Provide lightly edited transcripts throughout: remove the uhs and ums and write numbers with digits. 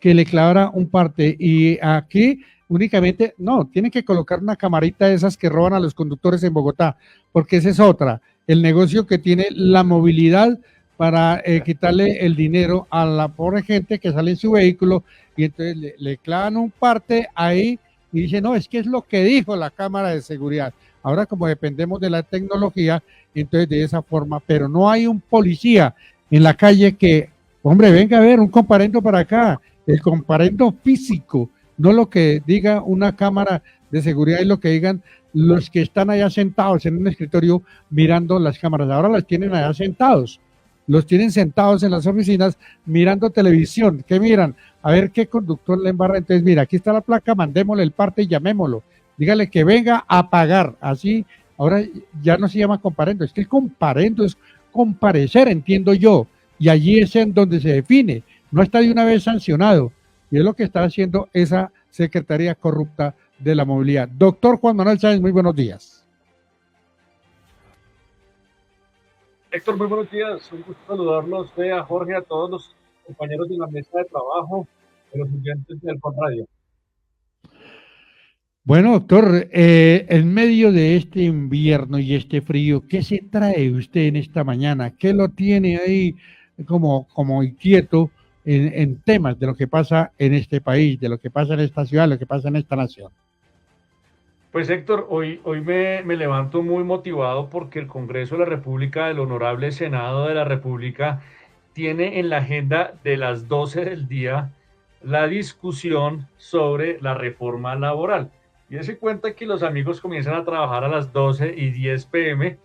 que le clavara un parte. Y aquí únicamente, no, tienen que colocar una camarita de esas que roban a los conductores en Bogotá, porque esa es otra, el negocio que tiene la movilidad para quitarle el dinero a la pobre gente que sale en su vehículo y entonces le clavan un parte ahí y dice, no, es que es lo que dijo la cámara de seguridad. Ahora como dependemos de la tecnología, entonces de esa forma, pero no hay un policía en la calle que, hombre, venga a ver, un comparendo para acá, el comparendo físico, no lo que diga una cámara de seguridad y lo que digan los que están allá sentados en un escritorio mirando las cámaras. Ahora las tienen allá sentados, los tienen sentados en las oficinas mirando televisión. ¿Qué miran? A ver qué conductor le embarra. Entonces, mira, aquí está la placa, mandémosle el parte y llamémoslo. Dígale que venga a pagar. Así, ahora ya no se llama comparendo, es que el comparendo es comparecer, entiendo yo, y allí es en donde se define, no está de una vez sancionado, y es lo que está haciendo esa Secretaría corrupta de la movilidad. Doctor Juan Manuel Sáenz, muy buenos días. Héctor, muy buenos días. Un gusto saludarlo a usted, a Jorge, a todos los compañeros de la mesa de trabajo, de los oyentes del Fon Radio. Bueno, doctor, en medio de este invierno y este frío, ¿qué se trae usted en esta mañana? ¿Qué lo tiene ahí como inquieto en temas de lo que pasa en este país, de lo que pasa en esta ciudad, de lo que pasa en esta nación? Pues Héctor, hoy me levanto muy motivado porque el Congreso de la República, el Honorable Senado de la República, tiene en la agenda de las 12 del día la discusión sobre la reforma laboral. Y se cuenta que los amigos comienzan a trabajar a las 12:10 p.m.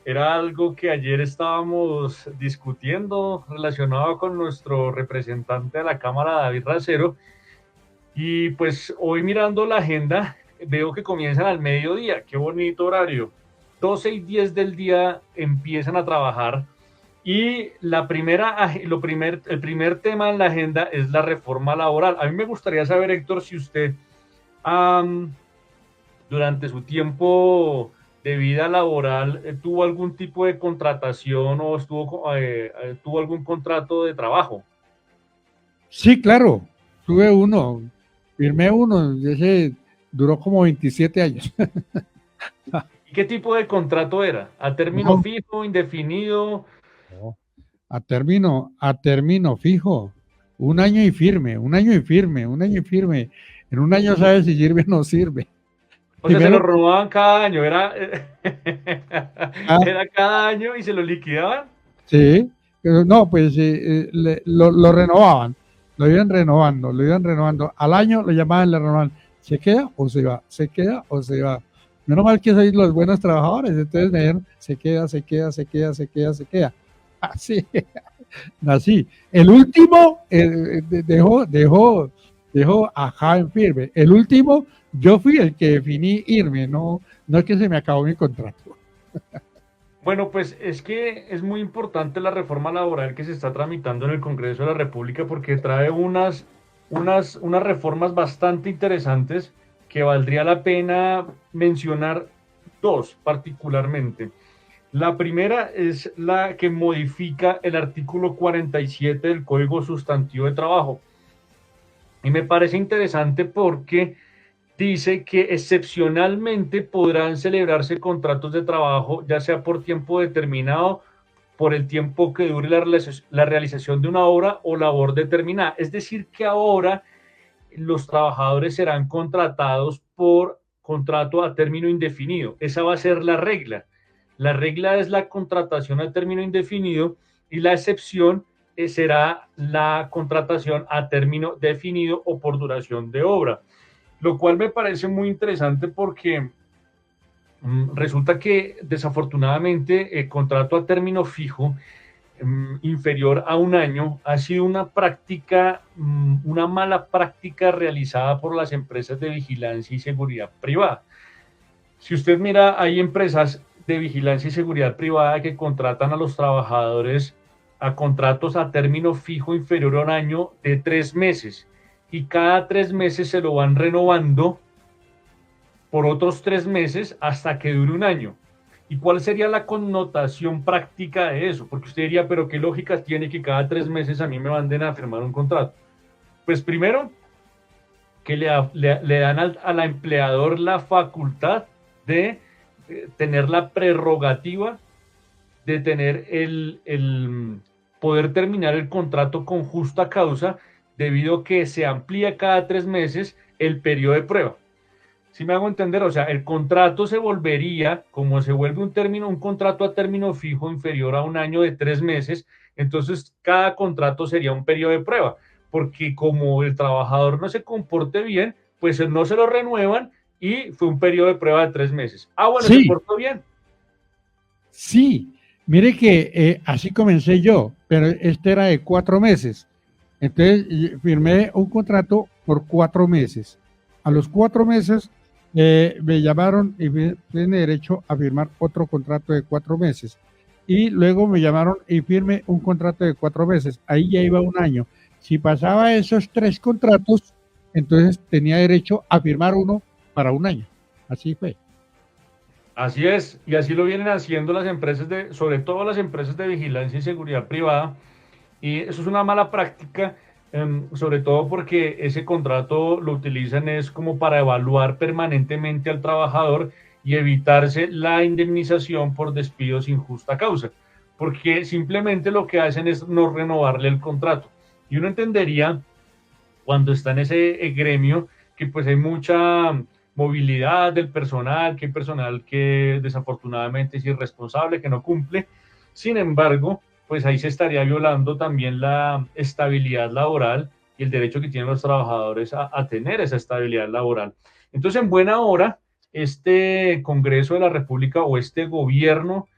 Era algo que ayer estábamos discutiendo relacionado con nuestro representante de la Cámara, David Racero, y pues hoy mirando la agenda veo que comienzan al mediodía. Qué bonito horario. 12:10 del día empiezan a trabajar y el primer tema en la agenda es la reforma laboral. A mí me gustaría saber, Héctor, si usted durante su tiempo de vida laboral tuvo algún tipo de contratación o tuvo algún contrato de trabajo. Sí, claro, tuve uno, firmé uno, ese duró como 27 años. ¿Y qué tipo de contrato era? ¿A término No, fijo, indefinido? no, a término fijo, un año y firme, un año y firme, un año y firme. En un año sabes si sirve o no sirve. O sea, se lo Primero, renovaban cada año, era, ah, era cada año y se lo liquidaban. sí, pero no, pues lo renovaban, lo iban renovando. Al año lo llamaban, le renovaban. ¿Se queda o se va? ¿Se queda o se va? Menos mal que sois los buenos trabajadores, entonces me dijeron, se queda, se queda, se queda, se queda, se queda. Así, así. El último dejó ajá en firme. El último, yo fui el que definí irme, no es que se me acabó mi contrato. Bueno, pues es que es muy importante la reforma laboral que se está tramitando en el Congreso de la República porque trae unas reformas bastante interesantes que valdría la pena mencionar dos particularmente. La primera es la que modifica el artículo 47 del Código Sustantivo de Trabajo. Y me parece interesante porque dice que excepcionalmente podrán celebrarse contratos de trabajo, ya sea por tiempo determinado, por el tiempo que dure la realización de una obra o labor determinada. Es decir, que ahora los trabajadores serán contratados por contrato a término indefinido. Esa va a ser la regla. La regla es la contratación a término indefinido y la excepción será la contratación a término definido o por duración de obra, lo cual me parece muy interesante porque resulta que desafortunadamente el contrato a término fijo inferior a un año ha sido una práctica, una mala práctica realizada por las empresas de vigilancia y seguridad privada. Si usted mira, hay empresas de vigilancia y seguridad privada que contratan a los trabajadores a contratos a término fijo inferior a un año de 3 meses y cada 3 meses se lo van renovando por otros 3 meses hasta que dure un año. ¿Y cuál sería la connotación práctica de eso? Porque usted diría, pero qué lógica tiene que cada 3 meses a mí me manden a firmar un contrato. Pues primero, que le dan a la empleador la facultad de tener la prerrogativa de tener poder terminar el contrato con justa causa, debido a que se amplía cada 3 meses el periodo de prueba. ¿Sí me hago entender? O sea, el contrato se volvería, como se vuelve un contrato a término fijo inferior a un año de 3 meses, entonces cada contrato sería un periodo de prueba, porque como el trabajador no se comporte bien, pues no se lo renuevan y fue un periodo de prueba de 3 meses. Ah, bueno, se Sí, portó bien. sí. Mire que así comencé yo, pero este era de 4 meses. Entonces firmé un contrato por 4 meses. A los 4 meses me llamaron y tiene derecho a firmar otro contrato de 4 meses. Y luego me llamaron y firmé un contrato de 4 meses. Ahí ya iba un año. Si pasaba esos 3 contratos, entonces tenía derecho a firmar uno para un año. Así fue. Así es, y así lo vienen haciendo las empresas sobre todo las empresas de vigilancia y seguridad privada, y eso es una mala práctica, sobre todo porque ese contrato lo utilizan es como para evaluar permanentemente al trabajador y evitarse la indemnización por despido sin justa causa, porque simplemente lo que hacen es no renovarle el contrato. Y uno entendería cuando está en ese gremio que pues hay mucha movilidad del personal, que hay personal que desafortunadamente es irresponsable, que no cumple. Sin embargo, pues ahí se estaría violando también la estabilidad laboral y el derecho que tienen los trabajadores a tener esa estabilidad laboral. Entonces, en buena hora, este Congreso de la República o este gobierno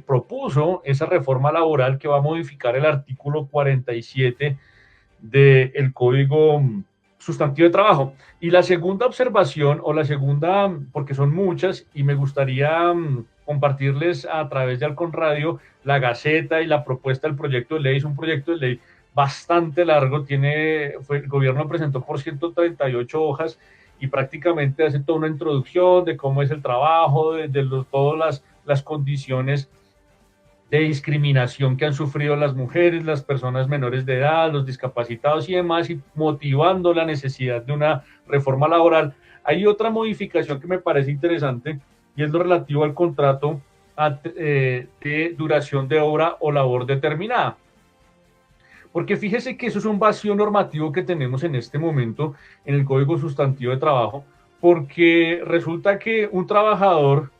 propuso esa reforma laboral que va a modificar el artículo 47 del Código Sustantivo de Trabajo. Y la segunda observación, o la segunda, porque son muchas, y me gustaría compartirles a través de Alcon Radio la Gaceta y la propuesta del proyecto de ley. Es un proyecto de ley bastante largo, el gobierno presentó por 138 hojas y prácticamente hace toda una introducción de cómo es el trabajo, todas las condiciones de discriminación que han sufrido las mujeres, las personas menores de edad, los discapacitados y demás, y motivando la necesidad de una reforma laboral. Hay otra modificación que me parece interesante y es lo relativo al contrato de duración de obra o labor determinada. Porque fíjese que eso es un vacío normativo que tenemos en este momento en el Código Sustantivo de Trabajo, porque resulta que un trabajador,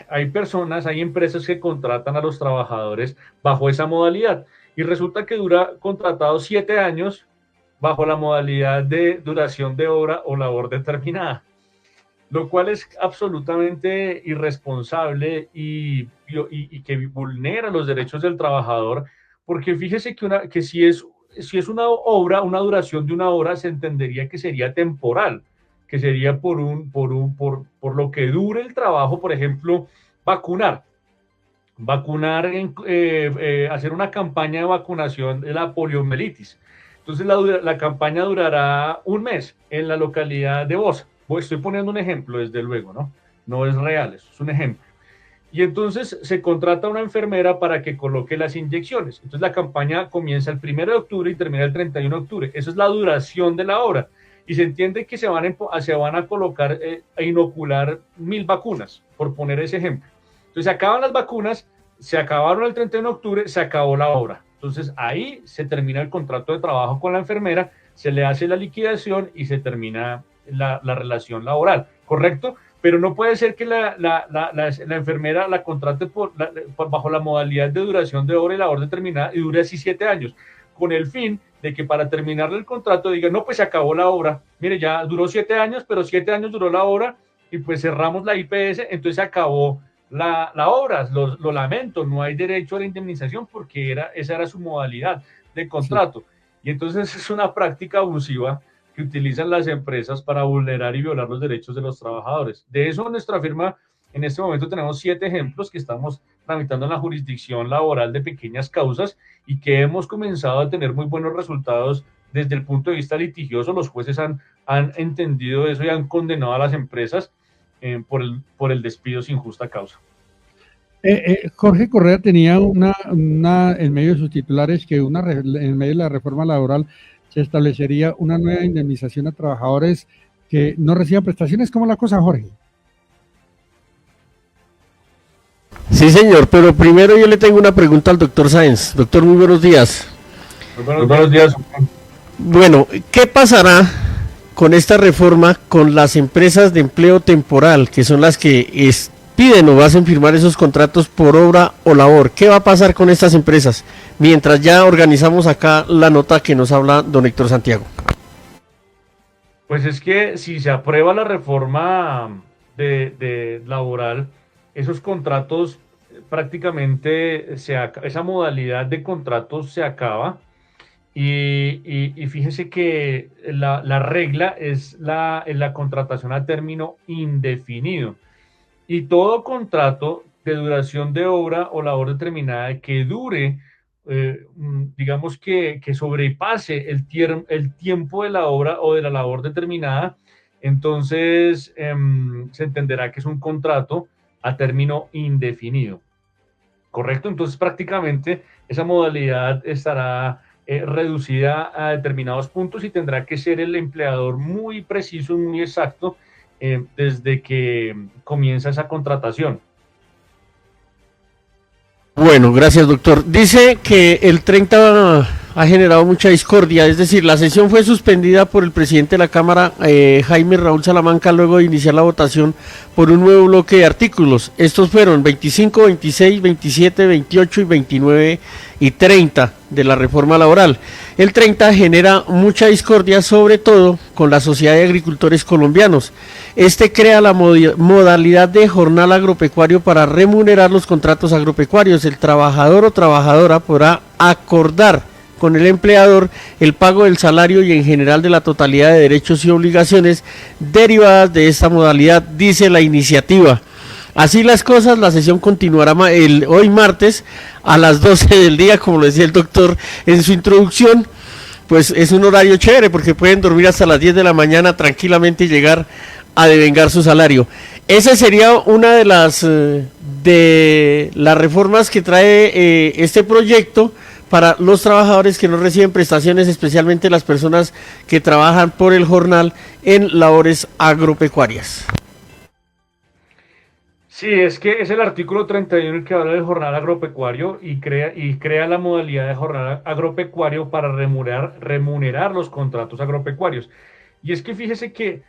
hay personas, hay empresas que contratan a los trabajadores bajo esa modalidad y resulta que dura contratado 7 años bajo la modalidad de duración de obra o labor determinada, lo cual es absolutamente irresponsable y que vulnera los derechos del trabajador, porque fíjese que si es una obra, una duración de una hora, se entendería que sería temporal, que sería por lo que dure el trabajo, por ejemplo, vacunar, hacer una campaña de vacunación de la poliomielitis. Entonces la campaña durará un mes en la localidad de Bosa. Estoy poniendo un ejemplo, desde luego, ¿no? No es real, eso es un ejemplo. Y entonces se contrata a una enfermera para que coloque las inyecciones. Entonces la campaña comienza el 1 de octubre y termina el 31 de octubre. Esa es la duración de la obra. Y se entiende que se van a colocar, a inocular 1.000 vacunas, por poner ese ejemplo. Entonces se acaban las vacunas, se acabaron el 31 de octubre, se acabó la obra. Entonces ahí se termina el contrato de trabajo con la enfermera, se le hace la liquidación y se termina la relación laboral, ¿correcto? Pero no puede ser que la enfermera la contrate bajo la modalidad de duración de obra y labor determinada y dure así 7 años, con el fin de que para terminarle el contrato diga, no, pues se acabó la obra, mire, ya duró 7 años, pero 7 años duró la obra y pues cerramos la IPS, entonces se acabó la obra, lo lamento, no hay derecho a la indemnización porque esa era su modalidad de contrato. Sí. Y entonces es una práctica abusiva que utilizan las empresas para vulnerar y violar los derechos de los trabajadores. De eso en nuestra firma, en este momento tenemos 7 ejemplos que estamos tramitando en la jurisdicción laboral de pequeñas causas y que hemos comenzado a tener muy buenos resultados desde el punto de vista litigioso. Los jueces han entendido eso y han condenado a las empresas por el despido sin justa causa. Jorge Correa tenía en medio de sus titulares que en medio de la reforma laboral se establecería una nueva indemnización a trabajadores que no reciban prestaciones. ¿Cómo la cosa, Jorge? Sí, señor, pero primero yo le tengo una pregunta al doctor Sáenz. Doctor, muy buenos días. Muy buenos días. Bueno, ¿qué pasará con esta reforma con las empresas de empleo temporal, que son las que piden o hacen firmar esos contratos por obra o labor? ¿Qué va a pasar con estas empresas? Mientras ya organizamos acá la nota que nos habla don Héctor Santiago. Pues es que si se aprueba la reforma de laboral, esos contratos prácticamente, esa modalidad de contratos se acaba y fíjese que la regla es la contratación a término indefinido. Y todo contrato de duración de obra o labor determinada que dure, digamos que sobrepase el tiempo de la obra o de la labor determinada, entonces se entenderá que es un contrato a término indefinido. ¿Correcto? Entonces prácticamente esa modalidad estará reducida a determinados puntos y tendrá que ser el empleador muy preciso, muy exacto desde que comienza esa contratación. Bueno, gracias, doctor. Dice que el 30 ha generado mucha discordia, es decir, la sesión fue suspendida por el presidente de la Cámara, Jaime Raúl Salamanca, luego de iniciar la votación por un nuevo bloque de artículos. Estos fueron 25, 26, 27, 28 y 29 y 30 de la reforma laboral. El 30 genera mucha discordia, sobre todo con la Sociedad de Agricultores Colombianos. Este crea la modalidad de jornal agropecuario para remunerar los contratos agropecuarios. El trabajador o trabajadora podrá acordar con el empleador el pago del salario y en general de la totalidad de derechos y obligaciones derivadas de esta modalidad, dice la iniciativa. Así las cosas, la sesión continuará hoy martes a las 12 del día, como lo decía el doctor en su introducción. Pues es un horario chévere porque pueden dormir hasta las 10 de la mañana tranquilamente y llegar a devengar su salario. Esa sería una de las reformas que trae este proyecto para los trabajadores que no reciben prestaciones, especialmente las personas que trabajan por el jornal en labores agropecuarias. Sí, es que es el artículo 31 el que habla del jornal agropecuario y crea la modalidad de jornal agropecuario para remunerar los contratos agropecuarios. Y es que fíjese que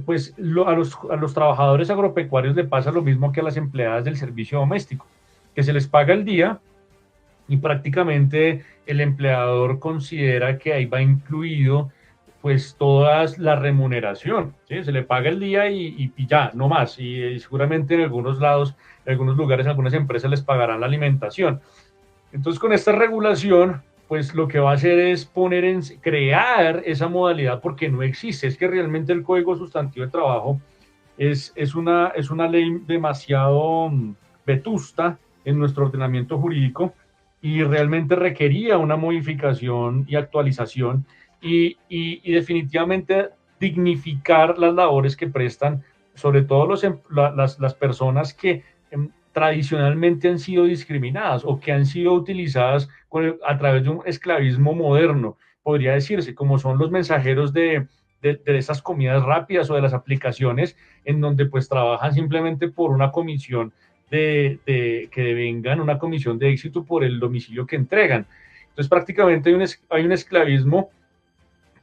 pues a los trabajadores agropecuarios le pasa lo mismo que a las empleadas del servicio doméstico, que se les paga el día y prácticamente el empleador considera que ahí va incluido pues toda la remuneración, ¿sí? Se le paga el día y ya, no más. Y seguramente en algunos lados, en algunos lugares, algunas empresas les pagarán la alimentación. Entonces, con esta regulación, pues lo que va a hacer es crear esa modalidad porque no existe. Es que realmente el Código Sustantivo de Trabajo es una ley demasiado vetusta en nuestro ordenamiento jurídico y realmente requería una modificación y actualización y definitivamente dignificar las labores que prestan, sobre todo las personas que tradicionalmente han sido discriminadas o que han sido utilizadas a través de un esclavismo moderno, podría decirse, como son los mensajeros de esas comidas rápidas o de las aplicaciones en donde pues trabajan simplemente por una comisión que devengan una comisión de éxito por el domicilio que entregan. Entonces prácticamente hay un esclavismo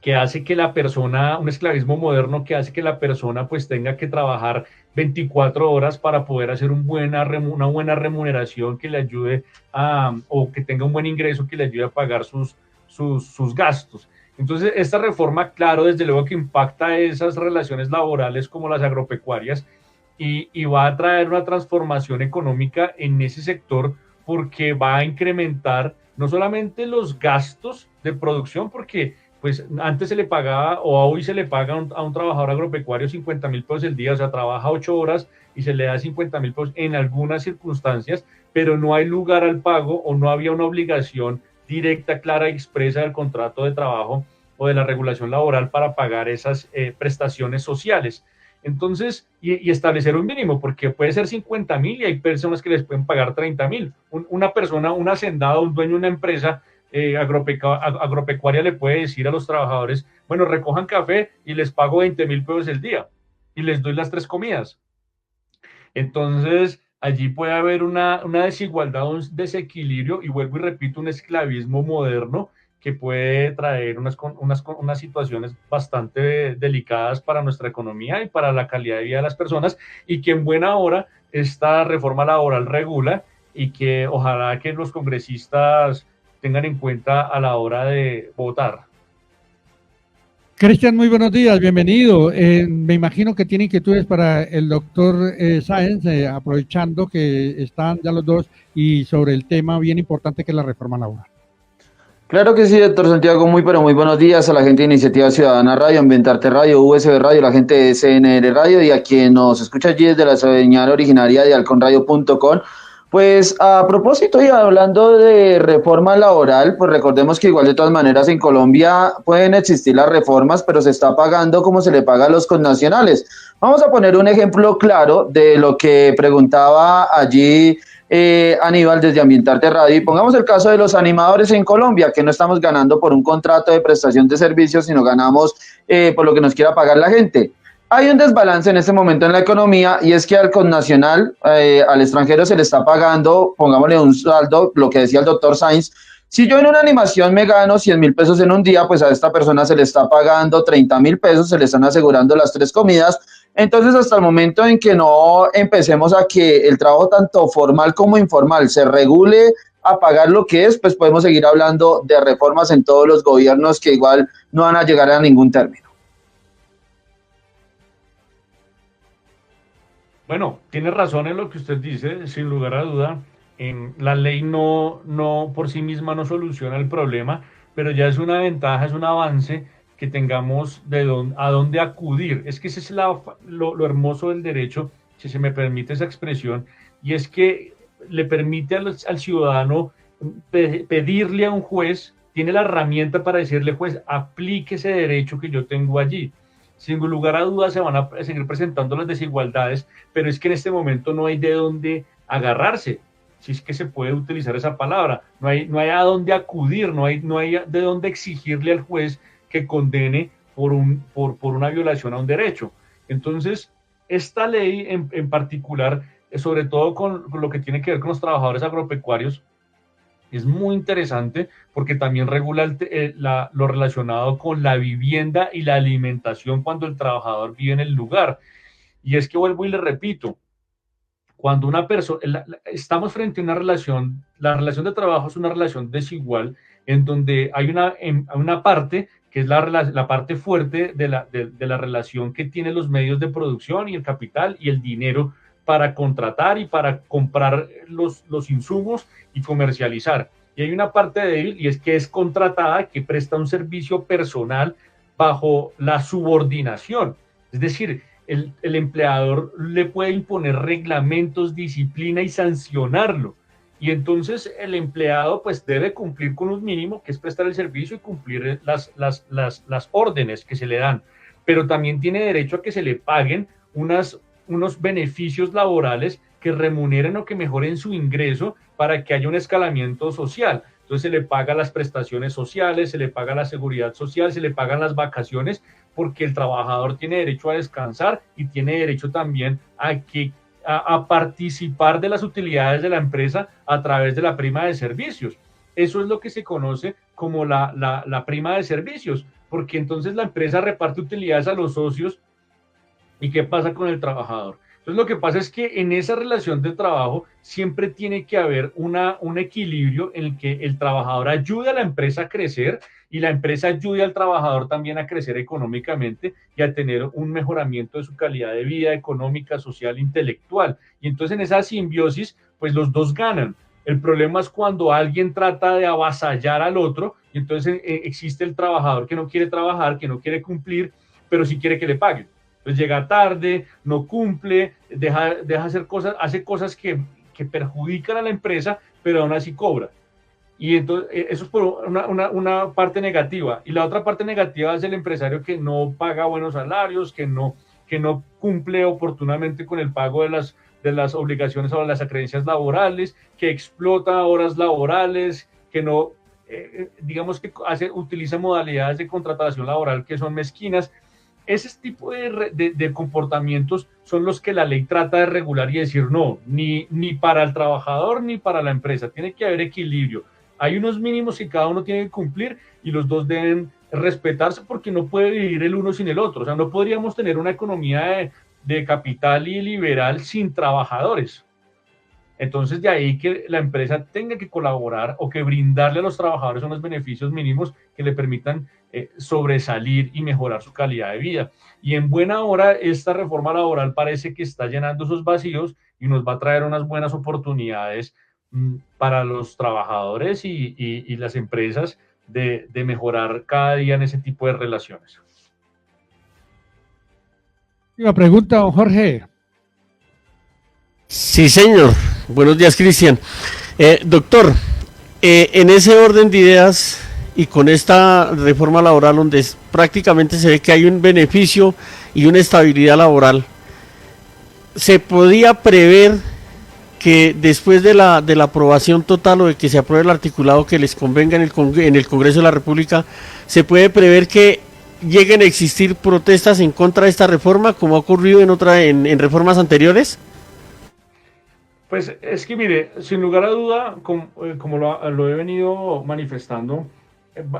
que hace que la persona, un esclavismo moderno que hace que la persona pues tenga que trabajar 24 horas para poder hacer una buena remuneración que le ayude o que tenga un buen ingreso que le ayude a pagar sus gastos. Entonces, esta reforma, claro, desde luego que impacta esas relaciones laborales como las agropecuarias y va a traer una transformación económica en ese sector porque va a incrementar no solamente los gastos de producción, porque pues antes se le pagaba o hoy se le paga a un trabajador agropecuario 50.000 pesos el día, o sea, trabaja 8 horas y se le da 50.000 pesos en algunas circunstancias, pero no hay lugar al pago o no había una obligación directa, clara y expresa del contrato de trabajo o de la regulación laboral para pagar esas prestaciones sociales. Entonces, y establecer un mínimo, porque puede ser 50.000 y hay personas que les pueden pagar 30.000. Una persona, un hacendado, un dueño de una empresa agropecuaria le puede decir a los trabajadores, bueno, recojan café y les pago 20.000 pesos el día y les doy las 3 comidas. Entonces, allí puede haber una desigualdad, un desequilibrio y vuelvo y repito, un esclavismo moderno que puede traer unas situaciones bastante delicadas para nuestra economía y para la calidad de vida de las personas, y que en buena hora esta reforma laboral regula, y que ojalá que los congresistas tengan en cuenta a la hora de votar. Cristian, muy buenos días, bienvenido. Me imagino que tiene inquietudes para el doctor Sáenz, aprovechando que están ya los dos y sobre el tema bien importante que es la reforma laboral. Claro que sí, doctor Santiago, pero muy buenos días a la gente de Iniciativa Ciudadana Radio, Ambientarte Radio, USB Radio, la gente de CNR Radio y a quien nos escucha allí desde la señal originaria de halconradio.com. Pues a propósito y hablando de reforma laboral, pues recordemos que igual de todas maneras en Colombia pueden existir las reformas, pero se está pagando como se le paga a los connacionales. Vamos a poner un ejemplo claro de lo que preguntaba allí Aníbal desde Ambientarte Radio, y pongamos el caso de los animadores en Colombia, que no estamos ganando por un contrato de prestación de servicios, sino ganamos por lo que nos quiera pagar la gente. Hay un desbalance en este momento en la economía, y es que al connacional, al extranjero se le está pagando, pongámosle un saldo, lo que decía el doctor Sainz. Si yo en una animación me gano 100.000 pesos en un día, pues a esta persona se le está pagando 30.000 pesos, se le están asegurando las 3 comidas. Entonces, hasta el momento en que no empecemos a que el trabajo tanto formal como informal se regule a pagar lo que es, pues podemos seguir hablando de reformas en todos los gobiernos que igual no van a llegar a ningún término. Bueno, tiene razón en lo que usted dice, sin lugar a duda. La ley no por sí misma no soluciona el problema, pero ya es una ventaja, es un avance que tengamos a dónde acudir. Es que ese es lo hermoso del derecho, si se me permite esa expresión, y es que le permite al ciudadano pedirle a un juez, tiene la herramienta para decirle, juez, aplique ese derecho que yo tengo allí. Sin lugar a dudas se van a seguir presentando las desigualdades, pero es que en este momento no hay de dónde agarrarse, si es que se puede utilizar esa palabra, no hay a dónde acudir, no hay de dónde exigirle al juez que condene por una violación a un derecho. Entonces, esta ley en particular, sobre todo con lo que tiene que ver con los trabajadores agropecuarios, es muy interesante porque también regula lo relacionado con la vivienda y la alimentación cuando el trabajador vive en el lugar. Y es que vuelvo y le repito, cuando una persona, estamos frente a una relación, la relación de trabajo es una relación desigual, en donde hay una parte que es la parte fuerte de la relación que tienen los medios de producción y el capital y el dinero para contratar y para comprar los insumos y comercializar. Y hay una parte débil, y es que es contratada, que presta un servicio personal bajo la subordinación. Es decir, el empleador le puede imponer reglamentos, disciplina y sancionarlo. Y entonces el empleado pues debe cumplir con un mínimo, que es prestar el servicio y cumplir las órdenes que se le dan. Pero también tiene derecho a que se le paguen unos beneficios laborales que remuneren o que mejoren su ingreso para que haya un escalamiento social. Entonces se le paga las prestaciones sociales, se le paga la seguridad social, se le pagan las vacaciones, porque el trabajador tiene derecho a descansar y tiene derecho también a participar de las utilidades de la empresa a través de la prima de servicios. Eso es lo que se conoce como la prima de servicios, porque entonces la empresa reparte utilidades a los socios. ¿Y qué pasa con el trabajador? Entonces lo que pasa es que en esa relación de trabajo siempre tiene que haber un equilibrio en el que el trabajador ayude a la empresa a crecer y la empresa ayude al trabajador también a crecer económicamente y a tener un mejoramiento de su calidad de vida económica, social, intelectual. Y entonces en esa simbiosis, pues los dos ganan. El problema es cuando alguien trata de avasallar al otro y entonces existe el trabajador que no quiere trabajar, que no quiere cumplir, pero sí quiere que le paguen. Pues llega tarde, no cumple, deja hacer cosas, hace cosas que perjudican a la empresa, pero aún así cobra. Y entonces eso es por una parte negativa. Y la otra parte negativa es el empresario que no paga buenos salarios, que no que no cumple oportunamente con el pago de las obligaciones o las acreencias laborales, que explota horas laborales, que no, digamos que utiliza modalidades de contratación laboral que son mezquinas. Ese tipo de comportamientos son los que la ley trata de regular y decir no, ni para el trabajador ni para la empresa. Tiene que haber equilibrio. Hay unos mínimos que cada uno tiene que cumplir y los dos deben respetarse porque no puede vivir el uno sin el otro. O sea, no podríamos tener una economía de capital y liberal sin trabajadores. Entonces, de ahí que la empresa tenga que colaborar o que brindarle a los trabajadores unos beneficios mínimos que le permitan sobresalir y mejorar su calidad de vida. Y en buena hora, esta reforma laboral parece que está llenando esos vacíos y nos va a traer unas buenas oportunidades para los trabajadores y las empresas de mejorar cada día en ese tipo de relaciones. Una pregunta, don Jorge. Sí, señor. Buenos días, Cristian. Doctor, en ese orden de ideas y con esta reforma laboral donde prácticamente se ve que hay un beneficio y una estabilidad laboral, ¿se podía prever que después de la aprobación total o de que se apruebe el articulado que les convenga en el Congreso de la República, se puede prever que lleguen a existir protestas en contra de esta reforma como ha ocurrido en reformas anteriores? Pues es que mire, sin lugar a duda, como lo he venido manifestando,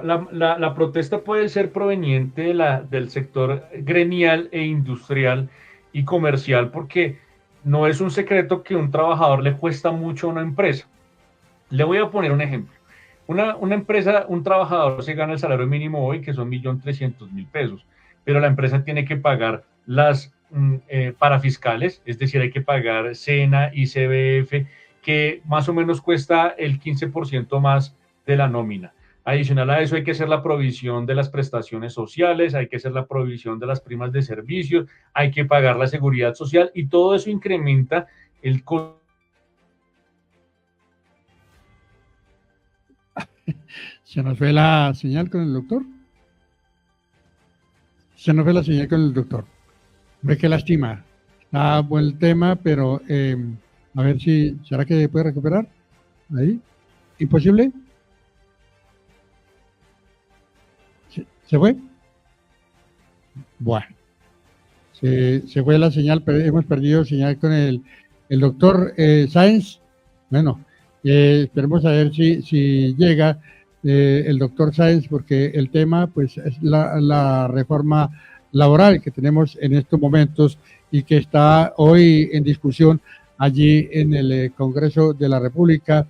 la protesta puede ser proveniente del sector gremial e industrial y comercial, porque no es un secreto que un trabajador le cuesta mucho a una empresa. Le voy a poner un ejemplo. Una empresa, un trabajador se gana el salario mínimo hoy, que son 1.300.000 pesos, pero la empresa tiene que pagar las parafiscales, es decir, hay que pagar SENA y CBF, que más o menos cuesta el 15% más de la nómina. Adicional a eso hay que hacer la provisión de las prestaciones sociales, hay que hacer la provisión de las primas de servicios, hay que pagar la seguridad social y todo eso incrementa el costo. ¿Se nos fue la señal con el doctor? Se nos fue la señal con el doctor. Ve qué lástima. Está buen tema, pero a ver si, ¿será que puede recuperar? Ahí. ¿Imposible? ¿Se fue? Bueno. Se fue la señal, pero hemos perdido señal con el doctor Sáenz. Bueno, esperemos a ver si llega el doctor Sáenz, porque el tema pues es la reforma laboral que tenemos en estos momentos y que está hoy en discusión allí en el Congreso de la República.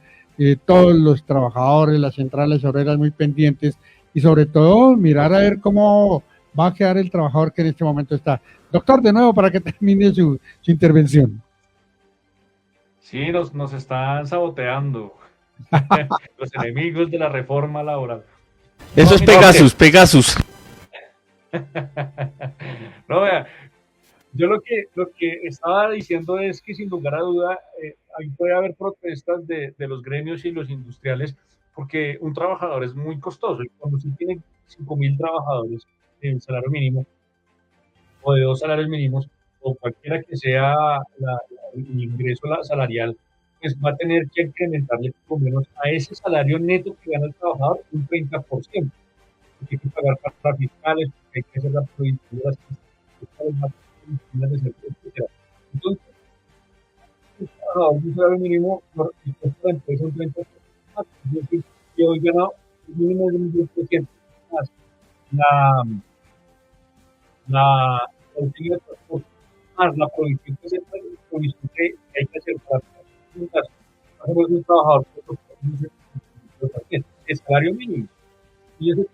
Todos los trabajadores, las centrales obreras muy pendientes y sobre todo mirar a ver cómo va a quedar el trabajador que en este momento está. Doctor, de nuevo para que termine su intervención. Sí, nos están saboteando los enemigos de la reforma laboral. Eso es Pegasus. No, vea, yo lo que estaba diciendo es que sin lugar a duda ahí puede haber protestas de los gremios y los industriales, porque un trabajador es muy costoso y cuando se tiene 5.000 trabajadores en salario mínimo o de 2 salarios mínimos o cualquiera que sea el ingreso salarial, pues va a tener que incrementarle por lo menos a ese salario neto que gana el trabajador un 30%. Hay que pagar para fiscales, hay que hacer la provisión de las fiscales, etc. Entonces, el trabajador de un salario mínimo, el costo de la empresa un 30% más, es decir, que hoy gana un mínimo de un 10% más. La última transporte, más la provisión que hay que hacer para un trabajador el salario mínimo. Y ese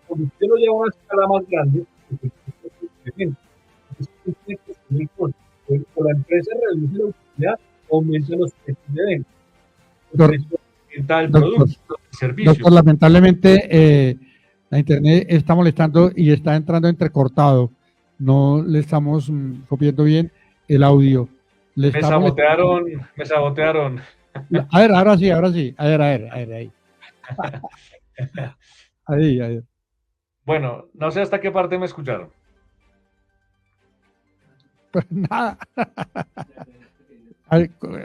cuando usted lo lleva a una escala más grande, o la empresa reduce la utilidad, aumenta los precios de venta. Aumenta el producto, el servicio. Doctor, lamentablemente la internet está molestando y está entrando entrecortado. No le estamos copiando bien el audio. Me sabotearon. A ver, ahora sí. A ver, ahí. Ahí. Bueno, no sé hasta qué parte me escucharon. pero nada.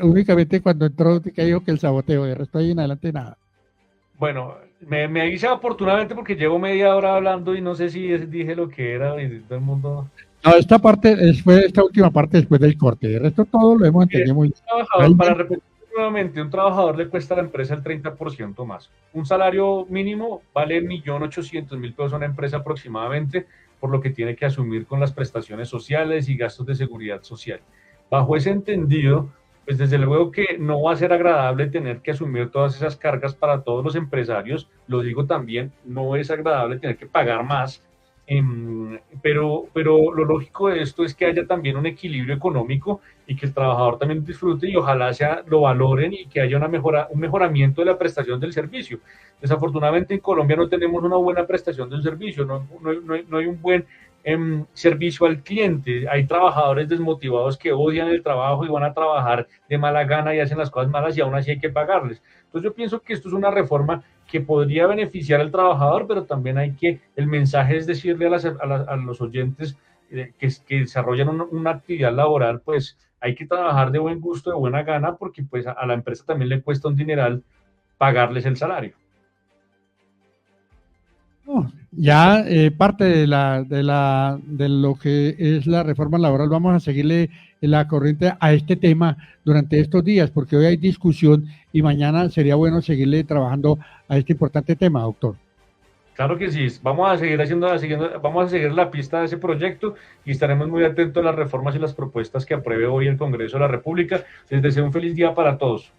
Únicamente cuando entró que dijo que el saboteo, de resto ahí en adelante nada. Bueno, me avisa oportunamente porque llevo media hora hablando y no sé si dije lo que era y todo el mundo... No, esta parte fue esta última parte después del corte, de resto todo lo hemos entendido muy bien. Para repetir nuevamente, un trabajador le cuesta a la empresa el 30% más. Un salario mínimo vale 1.800.000 pesos a una empresa aproximadamente, por lo que tiene que asumir con las prestaciones sociales y gastos de seguridad social. Bajo ese entendido, pues desde luego que no va a ser agradable tener que asumir todas esas cargas para todos los empresarios. Lo digo también, no es agradable tener que pagar más. Pero lo lógico de esto es que haya también un equilibrio económico y que el trabajador también disfrute y ojalá lo valoren y que haya un mejoramiento de la prestación del servicio. Desafortunadamente en Colombia no tenemos una buena prestación del servicio, no hay un buen servicio al cliente. Hay trabajadores desmotivados que odian el trabajo y van a trabajar de mala gana y hacen las cosas malas y aún así hay que pagarles. Entonces yo pienso que esto es una reforma que podría beneficiar al trabajador, pero también el mensaje es decirle a los oyentes que desarrollan una actividad laboral, pues hay que trabajar de buen gusto, de buena gana, porque pues a la empresa también le cuesta un dineral pagarles el salario. Ya parte de lo que es la reforma laboral, vamos a seguirle la corriente a este tema durante estos días, porque hoy hay discusión y mañana sería bueno seguirle trabajando a este importante tema, doctor. Claro que sí, vamos a seguir vamos a seguir la pista de ese proyecto y estaremos muy atentos a las reformas y las propuestas que apruebe hoy el Congreso de la República. Les deseo un feliz día para todos.